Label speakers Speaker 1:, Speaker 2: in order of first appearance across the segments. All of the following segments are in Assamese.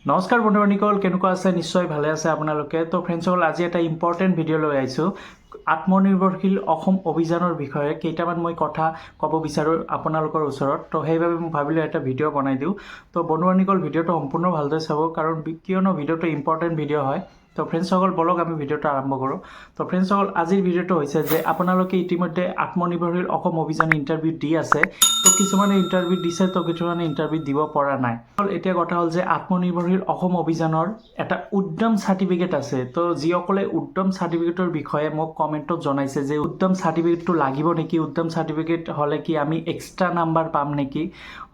Speaker 1: নমস্কাৰ বন্ধুবান্ধৱীসকল, কেনেকুৱা আছে? নিশ্চয় ভালে আছে আপোনালোকে। তো ফ্ৰেণ্ডসকল, আজি এটা ইম্পৰ্টেণ্ট ভিডিঅ' লৈ আহিছোঁ। আত্মনিৰ্ভৰশীল অসম অভিযানৰ বিষয়ে কেইটামান মই কথা ক'ব বিচাৰোঁ আপোনালোকৰ ওচৰত। তো সেইবাবে মই ভাবিলোঁ এটা ভিডিঅ' বনাই দিওঁ। তো বন্ধুবান্ধৱীসকল, ভিডিঅ'টো সম্পূৰ্ণ ভালদৰে চাব, কাৰণ কিয়নো ভিডিঅ'টো ইম্পৰ্টেণ্ট ভিডিঅ' হয়। তো ফ্ৰেণ্ডসকল, বলক আমি ভিডিঅ'টো আৰম্ভ কৰোঁ। তো ফ্ৰেণ্ডসকল, আজিৰ ভিডিঅ'টো হৈছে যে আপোনালোকে ইতিমধ্যে আত্মনিৰ্ভৰশীল অসম অভিযান ইণ্টাৰভিউ দি আছে। তো কিছুমানে ইণ্টাৰভিউ দিছে, তো কিছুমানে ইণ্টাৰভিউ দিব পৰা নাই। এতিয়া কথা হ'ল যে আত্মনিৰ্ভৰশীল অসম অভিযানৰ এটা উদ্যম চাৰ্টিফিকেট আছে। তো যিসকলে উদ্যম চাৰ্টিফিকেটৰ বিষয়ে মোক কমেণ্টত জনাইছে যে উদ্যম চাৰ্টিফিকেটটো লাগিব নেকি, উদ্যম চাৰ্টিফিকেট হ'লে কি আমি এক্সট্ৰা নাম্বাৰ পাম নেকি,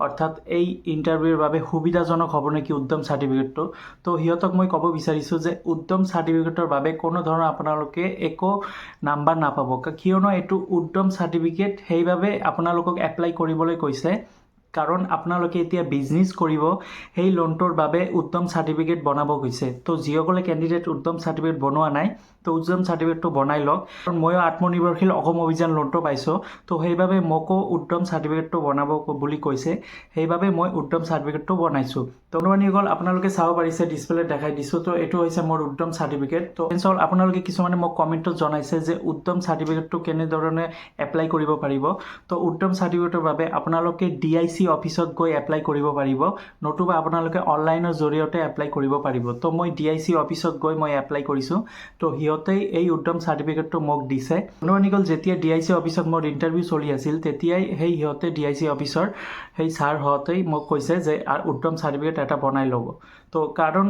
Speaker 1: অৰ্থাৎ এই ইণ্টাৰভিউৰ বাবে সুবিধাজনক হ'ব নেকি উদ্যম চাৰ্টিফিকেটটো। তো সিহঁতক মই ক'ব বিচাৰিছোঁ যে উদ্যম চাৰ্টিফিকেটৰ বাবে কোনো ধৰণৰ আপোনালোকে একো নাম্বাৰ নাপাব, কিয়নো এইটো উদ্যম চাৰ্টিফিকেট। সেইবাবে আপোনালোকক এপ্লাই কৰিবলৈ কৈছে, কাৰণ আপোনালোকে এতিয়া বিজনেছ কৰিব, সেই লোনটোৰ বাবে উদ্যম চাৰ্টিফিকেট বনাব গৈছে। তো যিসকলে কেণ্ডিডেট উদ্যম চাৰ্টিফিকেট বনোৱা নাই, তো উদ্যম চাৰ্টিফিকেটটো বনাই লওক। কাৰণ ময়ো আত্মনিৰ্ভৰশীল অসম অভিযান লোনটো পাইছোঁ। তো সেইবাবে মোকো উদ্যম চাৰ্টিফিকেটটো বনাব বুলি কৈছে, সেইবাবে মই উদ্যম চাৰ্টিফিকেটটো বনাইছোঁ। তো বন্ধুসকল, আপোনালোকে চাব পাৰিছে, ডিছপ্লেত দেখাই দিছোঁ। তো এইটো হৈছে মোৰ উদ্যম চাৰ্টিফিকেট। তো ফ্ৰেণ্ডসকল, আপোনালোকে কিছুমানে মোক কমেণ্টত জনাইছে যে উদ্যম চাৰ্টিফিকেটটো কেনেধৰণে এপ্লাই কৰিব পাৰিব। তো উদ্যম চাৰ্টিফিকেটৰ বাবে আপোনালোকে DIC অফিচত গৈ এপ্লাই কৰিব পাৰিব, নতুবা আপোনালোকে অনলাইনৰ জৰিয়তে এপ্লাই কৰিব পাৰিব। তো মই DIC অফিচত গৈ মই এপ্লাই কৰিছোঁ। তো সিহঁতেই এই উদ্যম চাৰ্টিফিকেটটো মোক দিছে। বন্ধুসকল, যেতিয়া DIC অফিচত মোৰ ইণ্টাৰভিউ চলি আছিল, তেতিয়াই সিহঁতে DIC অফিচৰ সেই ছাৰহঁতেই মোক কৈছে যে উদ্যম চাৰ্টিফিকেট এটা বনাই ল'ব। তো কাৰণ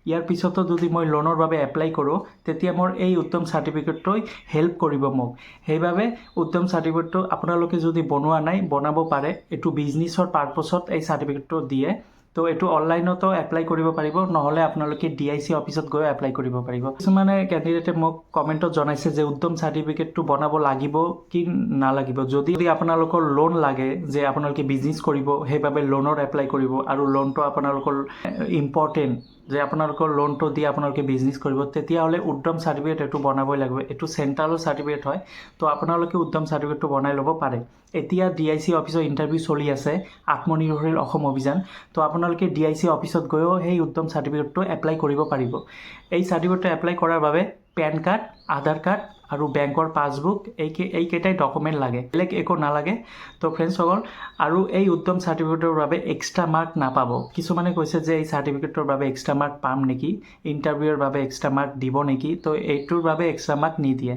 Speaker 1: ইয়াৰ পিছতো যদি মই লোনৰ বাবে এপ্লাই কৰোঁ, তেতিয়া মোৰ এই উদ্যম চাৰ্টিফিকেটটোই হেল্প কৰিব মোক। সেইবাবে উদ্যম চাৰ্টিফিকেটটো আপোনালোকে যদি বনোৱা নাই, বনাব পাৰে। এইটো বিজনেছৰ পাৰপছত এই চাৰ্টিফিকেটটো দিয়ে। তো এইটো অনলাইনতো এপ্লাই কৰিব পাৰিব, নহ'লে আপোনালোকে DIC অফিচত গৈ এপ্লাই কৰিব পাৰিব। কিছুমানে কেণ্ডিডেটে মোক কমেণ্টত জনাইছে যে উদ্যম চাৰ্টিফিকেটটো বনাব লাগিব কি নালাগিব। যদি আপোনালোকৰ লোন লাগে, যে আপোনালোকে বিজনেছ কৰিব, সেইবাবে লোনৰ এপ্লাই কৰিব, আৰু লোনটো আপোনালোকৰ ইম্পৰ্টেণ্ট, যে আপোনালোকৰ লোনটো দি আপোনালোকে বিজনেছ কৰিব, তেতিয়াহ'লে উদ্যম চাৰ্টিফিকেট এইটো বনাবই লাগিব। এইটো চেণ্ট্ৰেলৰ চাৰ্টিফিকেট হয়। তো আপোনালোকে উদ্যম চাৰ্টিফিকেটটো বনাই ল'ব পাৰে। এতিয়া DIC অফিচৰ ইণ্টাৰভিউ চলি আছে, আত্মনিৰ্ভৰশীল অসম অভিযান। তো আপোনালোকে DIC অফিচত গৈও সেই উদ্যম চাৰ্টিফিকেটটো এপ্লাই কৰিব পাৰিব। এই চাৰ্টিফিকেটটো এপ্লাই কৰাৰ বাবে পেন কাৰ্ড, আধাৰ কাৰ্ড আৰু বেংকৰ পাছবুক, এইকেইটাই ডকুমেণ্ট লাগে, বেলেগ একো নালাগে। তো ফ্ৰেণ্ডসকল, আৰু এই উদ্যম চাৰ্টিফিকেটৰ বাবে এক্সট্ৰা মাৰ্ক নাপাব। কিছুমানে কৈছে যে এই চাৰ্টিফিকেটৰ বাবে এক্সট্ৰা মাৰ্ক পাম নেকি, ইণ্টাৰভিউৰ বাবে এক্সট্ৰা মাৰ্ক দিব নেকি। তো এইটোৰ বাবে এক্সট্ৰা মাৰ্ক নিদিয়ে।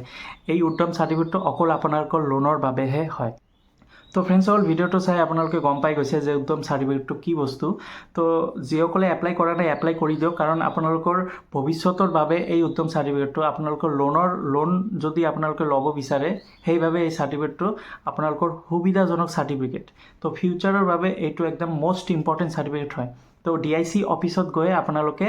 Speaker 1: এই উদ্যম চাৰ্টিফিকেটটো অকল আপোনালোকৰ লোনৰ বাবেহে হয়। তো ফ্ৰেণ্ডসকল, ভিডিঅ'টো চাই আপোনালোকে গম পাই গৈছে যে উদ্যম চাৰ্টিফিকেটটো কি বস্তু। তো যিসকলে এপ্লাই কৰা নাই, এপ্লাই কৰি দিয়ক, কাৰণ আপোনালোকৰ ভৱিষ্যতৰ বাবে এই উদ্যম চাৰ্টিফিকেটটো, আপোনালোকৰ লোন যদি আপোনালোকে ল'ব বিচাৰে, সেইবাবে এই চাৰ্টিফিকেটটো আপোনালোকৰ সুবিধাজনক চাৰ্টিফিকেট। তো ফিউচাৰৰ বাবে এইটো একদম মষ্ট ইম্পৰ্টেণ্ট চাৰ্টিফিকেট হয়। তো DIC অফিচত গৈ আপোনালোকে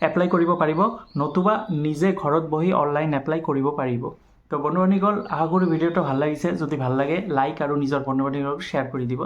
Speaker 1: এপ্লাই কৰিব পাৰিব, নতুবা নিজে ঘৰত বহি অনলাইন এপ্লাই কৰিব পাৰিব। তো বন্ধুবান্ধৱীসকল, আশা কৰোঁ ভিডিঅ'টো ভাল লাগিছে। যদি ভাল লাগে, লাইক আৰু নিজৰ বন্ধু বান্ধৱীক শ্বেয়াৰ কৰি দিব।